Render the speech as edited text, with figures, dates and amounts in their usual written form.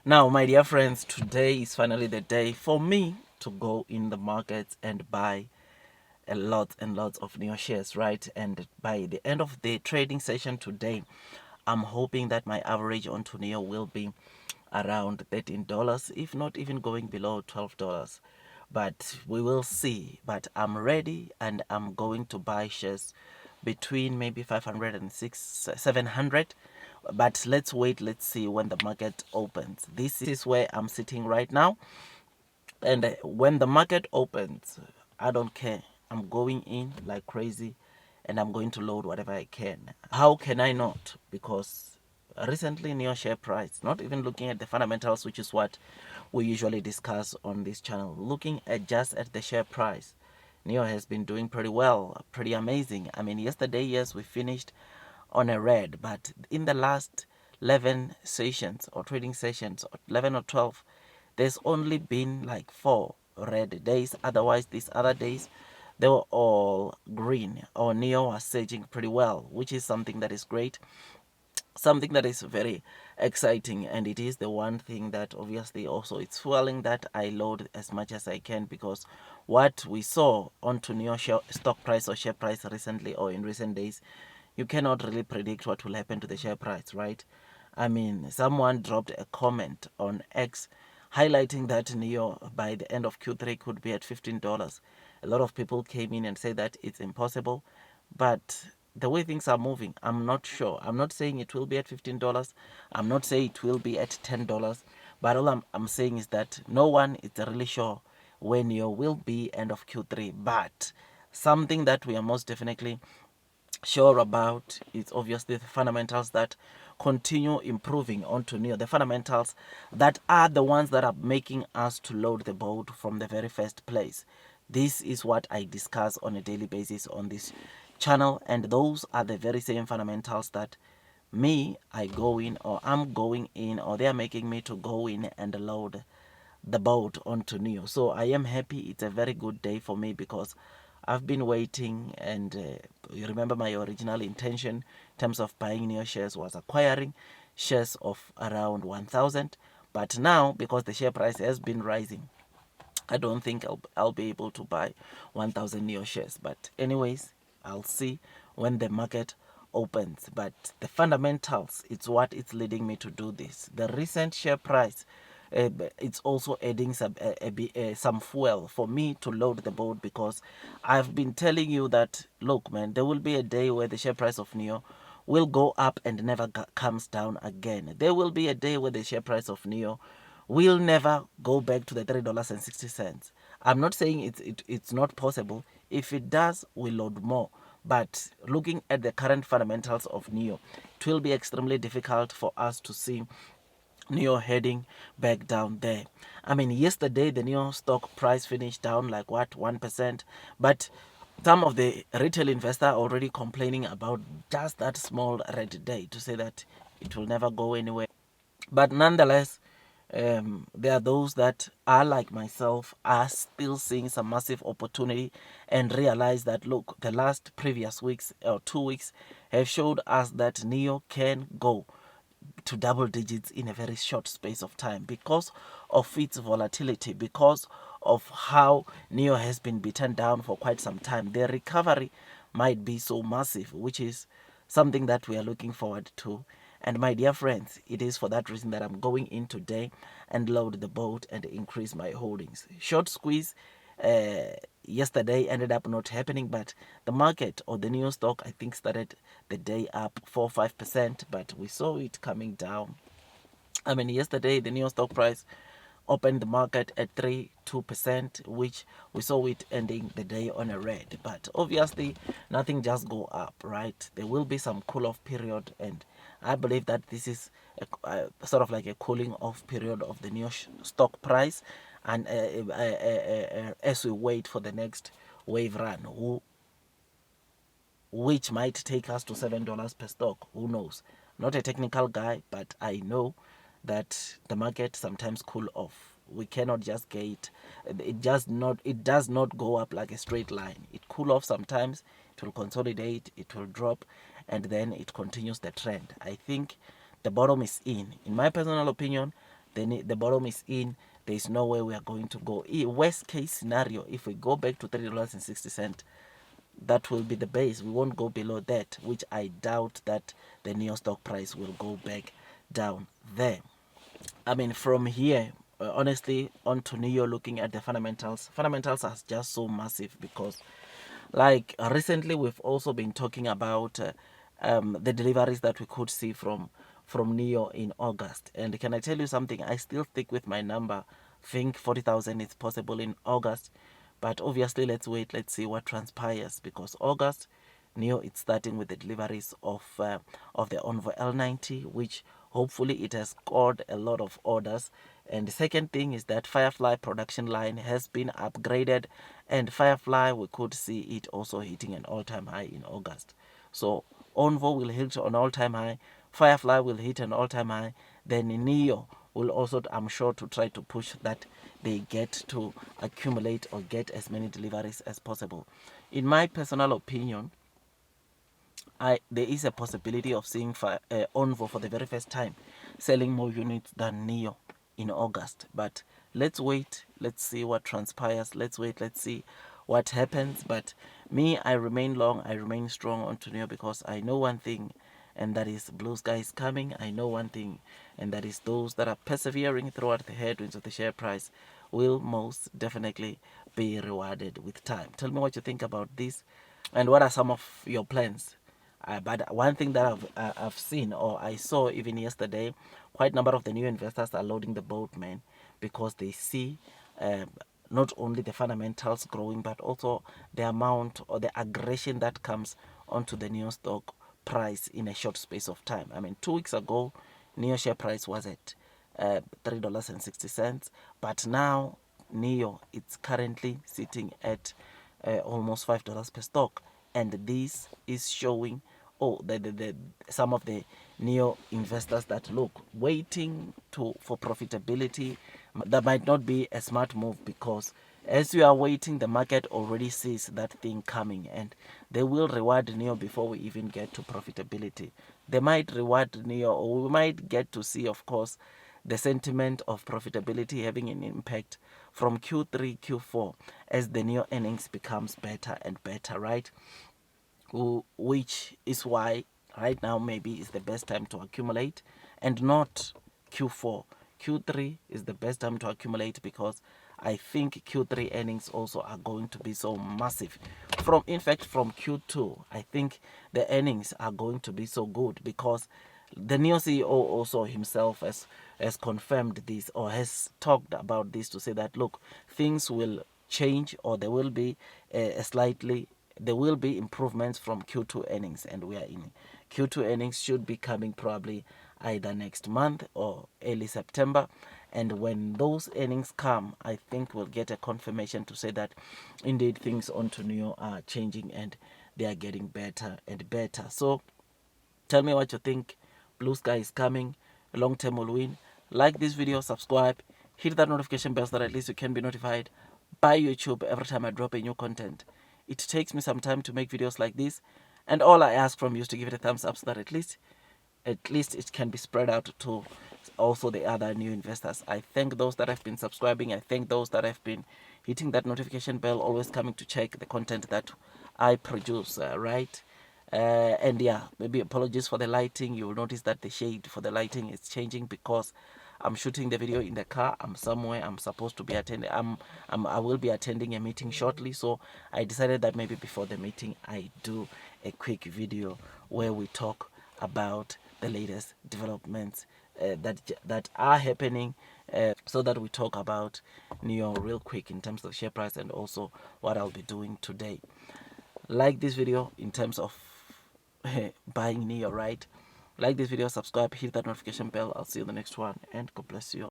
Now, my dear friends, today is finally the day for me to go in the markets and buy a lot and lots of new shares, right? And by the end of the trading session today, I'm hoping that my average onto NEO will be around $13, if not even going below $12. But we will see. But I'm ready and I'm going to buy shares between maybe 500 and 700. But let's wait, let's see when the market opens. This is where I'm sitting right now. And when the market opens, I don't care. I'm going in like crazy and I'm going to load whatever I can. How can I not? Because recently in your share price, not even looking at the fundamentals, which is what we usually discuss on this channel, looking at just at the share price, NEO has been doing pretty well, pretty amazing. I mean, yesterday, yes, we finished on a red, but in the last 11 sessions or trading sessions, 11 or 12, there's only been like 4 red days. Otherwise, these other days, they were all green, or NEO was surging pretty well, which is something that is great, something that is very exciting. And it is the one thing that obviously also it's fueling that I load as much as I can, because what we saw onto NEO stock price or share price recently or in recent days, you cannot really predict what will happen to the share price, right? I mean, someone dropped a comment on X highlighting that NEO by the end of Q3 could be at $15. A lot of people came in and said that it's impossible, but the way things are moving, I'm not sure. I'm not saying it will be at $15. I'm not saying it will be at $10. But all I'm saying is that no one is really sure when NEO will be end of Q3. But something that we are most definitely sure about is obviously the fundamentals that continue improving onto NEO. The fundamentals that are the ones that are making us to load the boat from the very first place. This is what I discuss on a daily basis on this channel, and those are the very same fundamentals that I go in, or I'm going in, or they are making me to go in and load the boat onto NEO. So I am happy. It's a very good day for me because I've been waiting, and you remember my original intention in terms of buying NEO shares was acquiring shares of around 1,000. But now, because the share price has been rising, I don't think I'll be able to buy 1,000 NEO shares. But anyways, I'll see when the market opens. But the fundamentals, it's what it's leading me to do this. The recent share price, it's also adding some fuel for me to load the boat, because I've been telling you that, look, man, there will be a day where the share price of NEO will go up and never comes down again. There will be a day where the share price of NEO will never go back to the $3.60. I'm not saying it's not possible. If it does, we load more. But looking at the current fundamentals of NEO, it will be extremely difficult for us to see NEO heading back down there. I mean, yesterday the NEO stock price finished down like what, 1%, but some of the retail investors are already complaining about just that small red day, to say that it will never go anywhere. But nonetheless, there are those that are like myself, are still seeing some massive opportunity and realize that, look, the last previous weeks or 2 weeks have showed us that NEO can go to double digits in a very short space of time because of its volatility, because of how NEO has been beaten down for quite some time. The recovery might be so massive, which is something that we are looking forward to. And my dear friends, it is for that reason that I'm going in today and load the boat and increase my holdings. Short squeeze yesterday ended up not happening, but the market, or the NEO stock, I think started the day up 4-5%, but we saw it coming down. I mean, yesterday the NEO stock price opened the market at 3-2%, which we saw it ending the day on a red. But obviously, nothing just go up, right? There will be some cool off period, and I believe that this is sort of like a cooling off period of the NEO stock price, and as we wait for the next wave run, which might take us to $7 per stock. Who knows? Not a technical guy, but I know that the market sometimes cool off. We cannot just get it. It does not go up like a straight line. It cool off sometimes. It will consolidate. It will drop, and then it continues the trend. I think the bottom is in. In my personal opinion, the bottom is in. There is no way we are going to go. Worst case scenario, if we go back to $3.60, that will be the base. We won't go below that, which I doubt that the NEO stock price will go back down there. I mean, from here, honestly, on to NEO, looking at the fundamentals. Fundamentals are just so massive because, like, recently we've also been talking about the deliveries that we could see from NEO in August. And can I tell you something? I still stick with my number. Think 40,000 is possible in August. But obviously, let's wait. Let's see what transpires, because August, NEO, it's starting with the deliveries of the Envoy L90, which hopefully it has scored a lot of orders. And the second thing is that Firefly production line has been upgraded, and Firefly, we could see it also hitting an all-time high in August. So Envoy will hit an all-time high, Firefly will hit an all-time high, then NEO will also, I'm sure, to try to push that they get to accumulate or get as many deliveries as possible. In my personal opinion, there is a possibility of seeing Envo for the very first time selling more units than NEO in August. But let's wait. Let's see what transpires. Let's wait. Let's see what happens. But me, I remain long. I remain strong on NEO because I know one thing, and that is blue sky is coming. I know one thing, and that is those that are persevering throughout the headwinds of the share price will most definitely be rewarded with time. Tell me what you think about this, and what are some of your plans. But one thing that I've seen, or I saw even yesterday, quite a number of the new investors are loading the boat, man, because they see not only the fundamentals growing, but also the amount or the aggression that comes onto the NEO stock price in a short space of time. I mean, 2 weeks ago, NEO share price was at $3.60, but now NEO, it's currently sitting at almost $5 per stock, and this is showing some of the NEO investors that look waiting for profitability. That might not be a smart move, because as you are waiting, the market already sees that thing coming, and they will reward NEO before we even get to profitability. They might reward NEO, or we might get to see, of course, the sentiment of profitability having an impact from Q3, Q4 as the NEO earnings becomes better and better, right? Which is why right now maybe is the best time to accumulate, and not Q4. Q3 is the best time to accumulate, because I think Q3 earnings also are going to be so massive. In fact, from Q2, I think the earnings are going to be so good, because the NEO CEO also himself has confirmed this, or has talked about this, to say that, look, things will change, or there will be there will be improvements from Q2 earnings, and we are in Q2 earnings should be coming probably either next month or early September. And when those earnings come, I think we'll get a confirmation to say that indeed things onto NEO are changing, and they are getting better and better. So tell me what you think. Blue sky is coming. Long term will win. Like this video, subscribe, hit that notification bell so that at least you can be notified by YouTube every time I drop a new content. It takes me some time to make videos like this, and all I ask from you is to give it a thumbs up so that at least it can be spread out to also the other new investors. I thank those that have been subscribing. I thank those that have been hitting that notification bell, always coming to check the content that I produce, right? And yeah, maybe apologies for the lighting. You will notice that the shade for the lighting is changing, because I'm shooting the video in the car. I'm somewhere. I'm supposed to be attending. I will be attending a meeting shortly. So I decided that maybe before the meeting, I do a quick video where we talk about the latest developments that are happening, so that we talk about NEO real quick in terms of share price, and also what I'll be doing today. Like this video in terms of buying NEO, right? Like this video, subscribe, hit that notification bell. I'll see you in the next one, and God bless you.